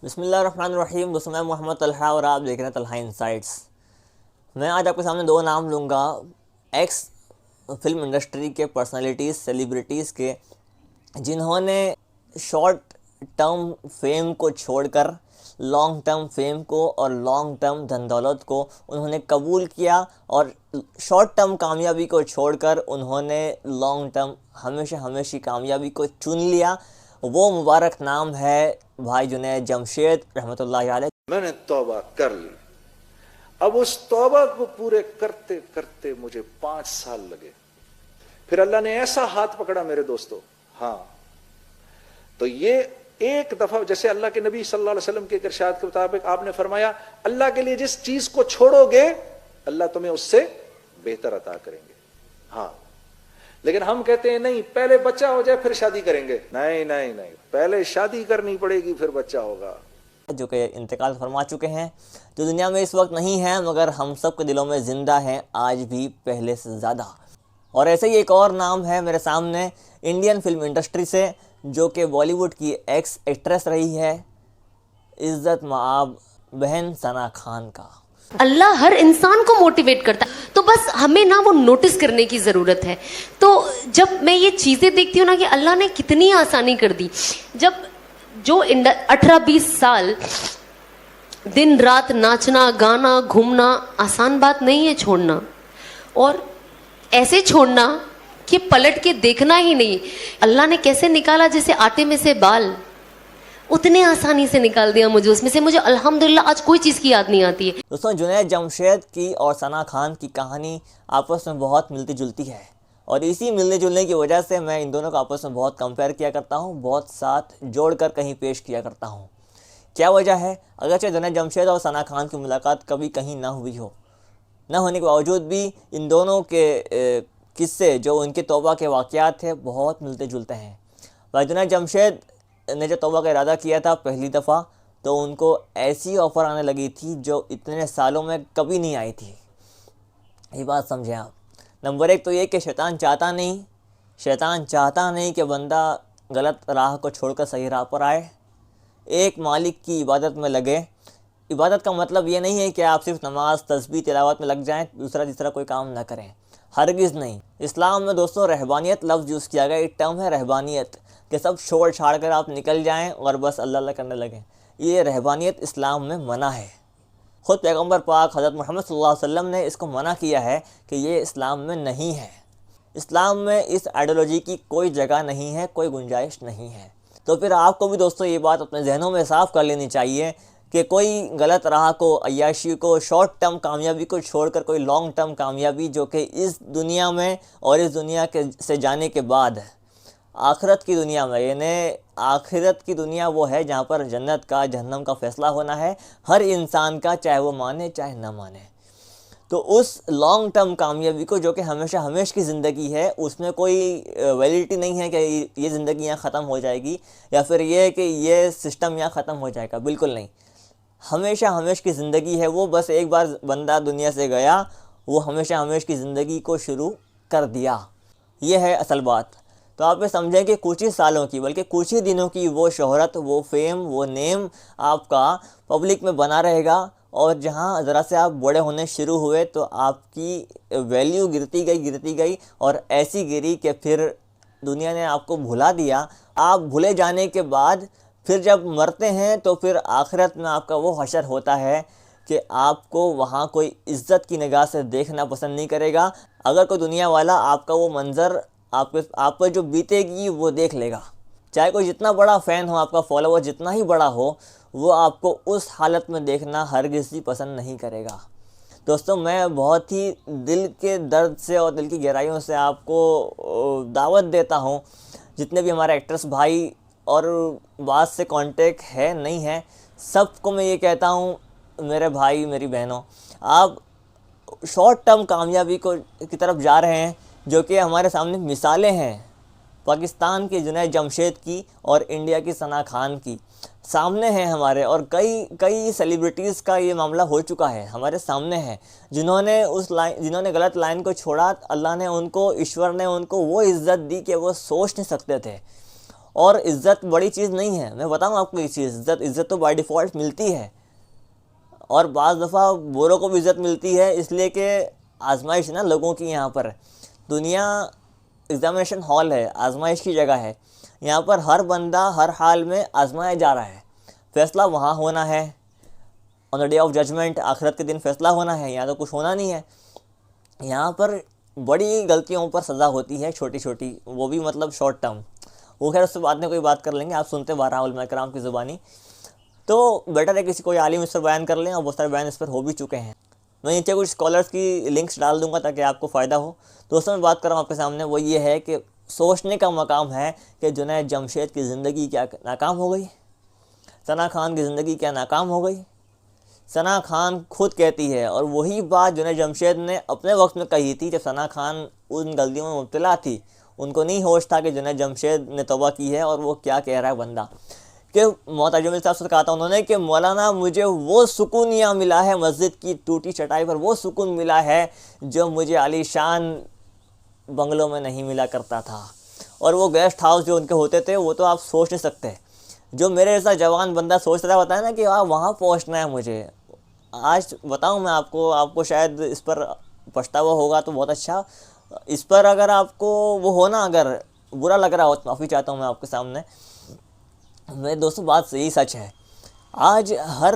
बिस्मिल्लाहिर्रहमानिर्रहीम। दोस्तों, मैं मोहम्मद तलहा और आप देख रहे हैं तलहा इनसाइट्स। मैं आज आपके सामने दो नाम लूँगा एक्स फिल्म इंडस्ट्री के पर्सनालिटीज़, सेलिब्रिटीज़ के, जिन्होंने शॉर्ट टर्म फेम को छोड़कर लॉन्ग टर्म फेम को और लॉन्ग टर्म धन दौलत को उन्होंने कबूल किया और शॉर्ट टर्म कामयाबी को छोड़कर उन्होंने लॉन्ग टर्म हमेशा कामयाबी को चुन लिया। वो मुबारक नाम है भाई जुनैद जमशेद रहमतुल्लाहि अलैह। मैंने तौबा कर ली। अब उस तौबा को पूरे करते करते मुझे 5 साल लगे। फिर अल्लाह ने ऐसा हाथ पकड़ा मेरे दोस्तों। हाँ, तो ये एक दफा, जैसे अल्लाह के नबी सल्लल्लाहु अलैहि वसल्लम के इरशाद के मुताबिक आपने फरमाया, अल्लाह के लिए जिस चीज को छोड़ोगे अल्लाह तुम्हें उससे बेहतर अता करेंगे। हाँ, लेकिन हम कहते हैं नहीं, पहले बच्चा हो जाए फिर शादी करेंगे। नहीं नहीं नहीं, पहले शादी करनी पड़ेगी फिर बच्चा होगा। जो कि इंतकाल फरमा चुके हैं, जो दुनिया में इस वक्त नहीं है, मगर हम सब के दिलों में ज़िंदा हैं आज भी पहले से ज़्यादा। और ऐसे ही एक और नाम है मेरे सामने इंडियन फिल्म इंडस्ट्री से, जो कि बॉलीवुड की एक्स एक्ट्रेस रही है, इज़्ज़त माब बहन सना खान का। अल्लाह हर इंसान को मोटिवेट करता है, तो बस हमें ना वो नोटिस करने की ज़रूरत है। तो जब मैं ये चीज़ें देखती हूँ ना कि अल्लाह ने कितनी आसानी कर दी, जब जो 18-20 साल दिन रात नाचना गाना घूमना आसान बात नहीं है छोड़ना, और ऐसे छोड़ना कि पलट के देखना ही नहीं। अल्लाह ने कैसे निकाला, जैसे आटे में से बाल, उतने आसानी से निकाल दिया मुझे उसमें से। मुझे अल्हम्दुलिल्लाह आज कोई चीज़ की याद नहीं आती है। दोस्तों, जुनैद जमशेद की और सना खान की कहानी आपस में बहुत मिलती जुलती है, और इसी मिलने जुलने की वजह से मैं इन दोनों को आपस में बहुत कंपेयर किया करता हूँ, बहुत साथ जोड़कर कहीं पेश किया करता हूँ। क्या वजह है? अगरचे जुनैद जमशेद और सना खान की मुलाकात कभी कहीं ना हुई हो, न होने के बावजूद भी इन दोनों के किस्से, जो उनके तौबा के वाक़यात थे, बहुत मिलते जुलते हैं। भाई जुनैद जमशेद ने जो तौबा का इरादा किया था पहली दफ़ा, तो उनको ऐसी ऑफ़र आने लगी थी जो इतने सालों में कभी नहीं आई थी। ये बात समझें आप। नंबर एक तो ये कि शैतान चाहता नहीं कि बंदा गलत राह को छोड़कर सही राह पर आए, एक मालिक की इबादत में लगे। इबादत का मतलब ये नहीं है कि आप सिर्फ नमाज तस्बीह तिलावत में लग जाएं, दूसरा तीसरा कोई काम ना करें, हरगिज़ नहीं। इस्लाम में दोस्तों रहबानियत लफ्ज़ यूज़ किया गया, एक टर्म है रहबानियत, कि सब छोड़ छाड़ कर आप निकल जाएं और बस अल्लाह अल्लाह करने लगें। ये रहबानियत इस्लाम में मना है। ख़ुद पैगम्बर पाक हज़रत मोहम्मद सल्लल्लाहु अलैहि वसल्लम ने इसको मना किया है कि ये इस्लाम में नहीं है। इस्लाम में इस आइडियोलॉजी की कोई जगह नहीं है, कोई गुंजाइश नहीं है। तो फिर आपको भी दोस्तों ये बात अपने जहनों में साफ़ कर लेनी चाहिए कि कोई गलत राह को, अय्याशी को, शॉर्ट टर्म कामयाबी को छोड़कर कोई लॉन्ग टर्म कामयाबी, जो कि इस दुनिया में और इस दुनिया के से जाने के बाद आखिरत की दुनिया में, यानी आखिरत की दुनिया वो है जहाँ पर जन्नत का जहन्नम का फ़ैसला होना है हर इंसान का, चाहे वो माने चाहे ना माने। तो उस लॉन्ग टर्म कामयाबी को, जो कि हमेशा की ज़िंदगी है, उसमें कोई वैलिडिटी नहीं है कि ये ज़िंदगी यहाँ ख़त्म हो जाएगी, या फिर ये कि ये सिस्टम यहाँ ख़त्म हो जाएगा। बिल्कुल नहीं, हमेशा की ज़िंदगी है वो। बस एक बार बंदा दुनिया से गया, वो हमेशा की ज़िंदगी को शुरू कर दिया। ये है असल बात। तो आप ये समझें कि कुछ ही सालों की, बल्कि कुछ ही दिनों की वो शोहरत, वो फेम, वो नेम आपका पब्लिक में बना रहेगा, और जहाँ ज़रा से आप बड़े होने शुरू हुए तो आपकी वैल्यू गिरती गई और ऐसी गिरी कि फिर दुनिया ने आपको भुला दिया। आप भुले जाने के बाद फिर जब मरते हैं तो फिर आखिरत में आपका वो हशर होता है कि आपको वहाँ कोई इज़्ज़त की निगाह से देखना पसंद नहीं करेगा। अगर कोई दुनिया वाला आपका वो मंज़र आप पर जो बीतेगी वो देख लेगा, चाहे कोई जितना बड़ा फ़ैन हो, आपका फॉलोवर जितना ही बड़ा हो, वो आपको उस हालत में देखना हरगिज़ भी पसंद नहीं करेगा। दोस्तों, मैं बहुत ही दिल के दर्द से और दिल की गहराइयों से आपको दावत देता हूँ, जितने भी हमारे एक्ट्रेस भाई और बात से कांटेक्ट है नहीं है, सबको मैं ये कहता हूँ, मेरे भाई मेरी बहनों, आप शॉर्ट टर्म कामयाबी की तरफ जा रहे हैं, जो कि हमारे सामने मिसालें हैं पाकिस्तान के जुनैद जमशेद की और इंडिया की सना खान की सामने हैं हमारे, और कई सेलिब्रिटीज़ का ये मामला हो चुका है, हमारे सामने है, जिन्होंने गलत लाइन को छोड़ा, अल्लाह ने उनको, ईश्वर ने उनको वो इज़्ज़त दी कि वो सोच नहीं सकते थे, और इज़्ज़त बड़ी चीज़ नहीं है। मैं बताऊँ आपको एक चीज़, इज़्ज़त तो बाय डिफ़ॉल्ट मिलती है, और बाज़ दफ़ा बुरों को भी इज़्ज़त मिलती है, इसलिए कि आजमाइश ना लोगों की यहाँ पर। दुनिया एग्ज़ामिनेशन हॉल है, आजमाइश की जगह है। यहाँ पर हर बंदा हर हाल में आजमाया जा रहा है। फ़ैसला वहाँ होना है, on the day of judgement, आखिरत के दिन फ़ैसला होना है। यहाँ तो कुछ होना नहीं है। यहाँ पर बड़ी गलतियों पर सज़ा होती है, छोटी छोटी, वो भी मतलब शॉर्ट टर्म। वो खैर उससे बाद में कोई बात कर लेंगे, आप सुनते बहरहाल उलमा किराम की ज़ुबानी। तो बेटर है किसी कोई आलिम इस पर बयान कर लें, और बहुत सारे बयान इस पर हो भी चुके हैं। मैं नीचे कुछ स्कॉलर्स की लिंक्स डाल दूंगा ताकि आपको फ़ायदा हो। दोस्तों मैं बात कर रहा हूँ आपके सामने, वो ये है कि सोचने का मकाम है कि जुनैद जमशेद की ज़िंदगी क्या नाकाम हो गई, सना खान की ज़िंदगी क्या नाकाम हो गई। सना खान खुद कहती है, और वही बात जुनैद जमशेद ने अपने वक्त में कही थी जब सना खान उन गलतियों में मुब्तला थी। उनको नहीं होश था कि जुनैद जमशेद ने तौबा की है, और वो क्या कह रहा है बंदा, कि मोहतजम साहब से कहा था उन्होंने कि मौलाना मुझे वो सुकून यहाँ मिला है, मस्जिद की टूटी चटाई पर वो सुकून मिला है जो मुझे आलीशान बंगलों में नहीं मिला करता था। और वो गेस्ट हाउस जो उनके होते थे वो तो आप सोच नहीं सकते। जो मेरे जैसा जवान बंदा सोच रहा होता है ना कि वहाँ पहुँचना है मुझे। आज बताऊँ मैं आपको शायद इस पर पछतावा होगा तो बहुत अच्छा। इस पर अगर आपको वो हो ना, अगर बुरा लग रहा हो तो माफ़ी चाहता हूँ मैं आपके सामने। मेरे दोस्तों बात यही सच है। आज हर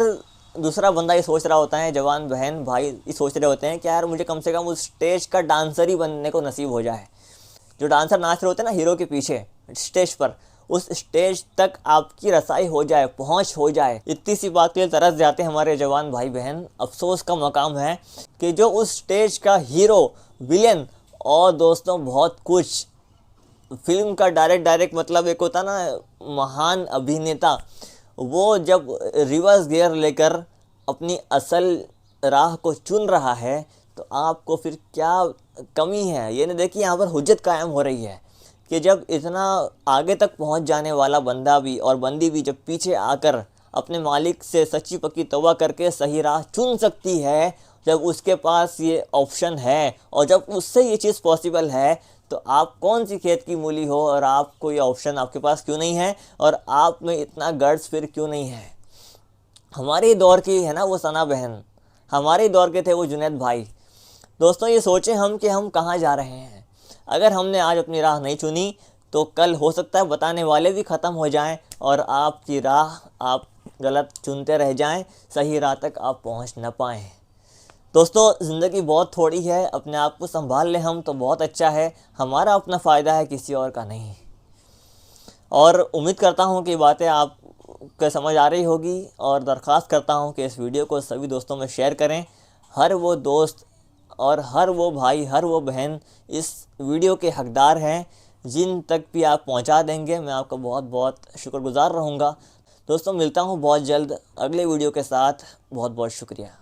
दूसरा बंदा ये सोच रहा होता है, जवान बहन भाई ये सोच रहे होते हैं कि यार मुझे कम से कम उस स्टेज का डांसर ही बनने को नसीब हो जाए। जो डांसर नाच रहे होते हैं ना हीरो के पीछे स्टेज पर, उस स्टेज तक आपकी रसाई हो जाए, पहुंच हो जाए। इतनी सी बात के लिए तरस जाते हैं हमारे जवान भाई बहन। अफसोस का मकाम है कि जो उस स्टेज का हीरो, विलेन और दोस्तों बहुत कुछ, फिल्म का डायरेक्ट मतलब एक होता ना महान अभिनेता, वो जब रिवर्स गियर लेकर अपनी असल राह को चुन रहा है तो आपको फिर क्या कमी है। ये नहीं देखिए, यहाँ पर हुज्जत कायम हो रही है कि जब इतना आगे तक पहुँच जाने वाला बंदा भी और बंदी भी जब पीछे आकर अपने मालिक से सच्ची पक्की तौबा करके सही राह चुन सकती है, जब उसके पास ये ऑप्शन है और जब उससे ये चीज़ पॉसिबल है, तो आप कौन सी खेत की मूली हो और आपको ये ऑप्शन आपके पास क्यों नहीं है, और आप में इतना गर्ड्स फिर क्यों नहीं है। हमारे दौर की है ना वो सना बहन, हमारे दौर के थे वो जुनैद भाई। दोस्तों ये सोचें हम कि हम कहाँ जा रहे हैं। अगर हमने आज अपनी राह नहीं चुनी तो कल हो सकता है बताने वाले भी ख़त्म हो जाएं और आपकी राह आप गलत चुनते रह जाएं, सही राह तक आप पहुंच न पाएं। दोस्तों ज़िंदगी बहुत थोड़ी है, अपने आप को संभाल लें हम तो बहुत अच्छा है। हमारा अपना फ़ायदा है, किसी और का नहीं। और उम्मीद करता हूँ कि बातें आपको समझ आ रही होगी, और दरख्वास्त करता हूँ कि इस वीडियो को सभी दोस्तों में शेयर करें। हर वो दोस्त और हर वो भाई, हर वो बहन इस वीडियो के हकदार हैं, जिन तक भी आप पहुँचा देंगे मैं आपका बहुत बहुत शुक्रगुज़ार रहूँगा। दोस्तों मिलता हूँ बहुत जल्द अगले वीडियो के साथ। बहुत बहुत शुक्रिया।